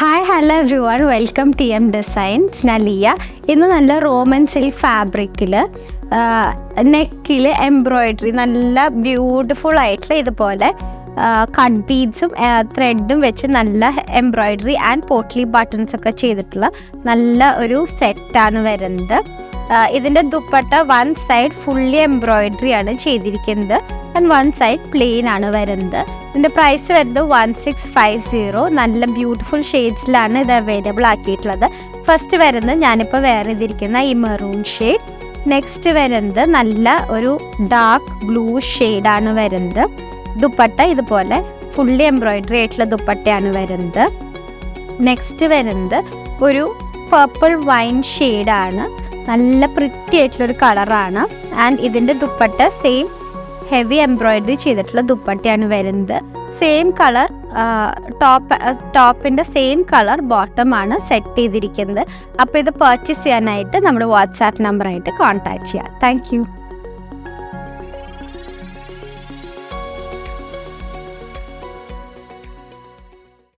Hi hello every one, welcome T M designs. ഞാൻ ലിയ. ഇന്ന് നല്ല റോമൻ സിൽക്ക് ഫാബ്രിക്കിൽ നെക്കിൽ എംബ്രോയിഡറി നല്ല ബ്യൂട്ടിഫുൾ ആയിട്ടുള്ള ഇതുപോലെ കട്ട് ബീഡ്സും ത്രെഡും വെച്ച് നല്ല എംബ്രോയിഡറി ആൻഡ് പോട്ട്ലി ബട്ടൺസ് ഒക്കെ ചെയ്തിട്ടുള്ള നല്ല ഒരു സെറ്റാണ് വരുന്നത്. ഇതിൻ്റെ dupatta one side fully embroidery ആണ് ചെയ്തിരിക്കുന്നത് ആൻഡ് വൺ സൈഡ് പ്ലെയിൻ ആണ് വരുന്നത്. ഇതിൻ്റെ പ്രൈസ് വരുന്നത് 1650. നല്ല ബ്യൂട്ടിഫുൾ ഷെയ്ഡ്സിലാണ് ഇത് അവൈലബിൾ ആക്കിയിട്ടുള്ളത്. ഫസ്റ്റ് വരുന്നത് ഞാനിപ്പോൾ വേറെ ചെയ്തിരിക്കുന്ന ഈ മെറൂൺ ഷെയ്ഡ്. നെക്സ്റ്റ് വരുന്നത് നല്ല ഒരു ഡാർക്ക് ബ്ലൂ ഷെയ്ഡാണ് വരുന്നത്. ദുപ്പട്ട ഇതുപോലെ ഫുള്ളി എംബ്രോയിഡറി ആയിട്ടുള്ള ദുപ്പട്ടയാണ് വരുന്നത്. നെക്സ്റ്റ് വരുന്നത് ഒരു പർപ്പിൾ വൈൻ ഷെയ്ഡാണ്. നല്ല പ്രിറ്റി ആയിട്ടുള്ളൊരു കളറാണ്. ആൻഡ് ഇതിൻ്റെ ദുപ്പട്ട സെയിം ഹെവി എംബ്രോയിഡറി ചെയ്തിട്ടുള്ള ദുപ്പട്ടയാണ് വരുന്നത്. സെയിം കളർ ടോപ്പിൻ്റെ സെയിം കളർ ബോട്ടമാണ് സെറ്റ് ചെയ്തിരിക്കുന്നത്. അപ്പോൾ ഇത് പർച്ചേസ് ചെയ്യാനായിട്ട് നമ്മുടെ വാട്സാപ്പ് നമ്പറായിട്ട് കോൺടാക്ട് ചെയ്യാം. താങ്ക്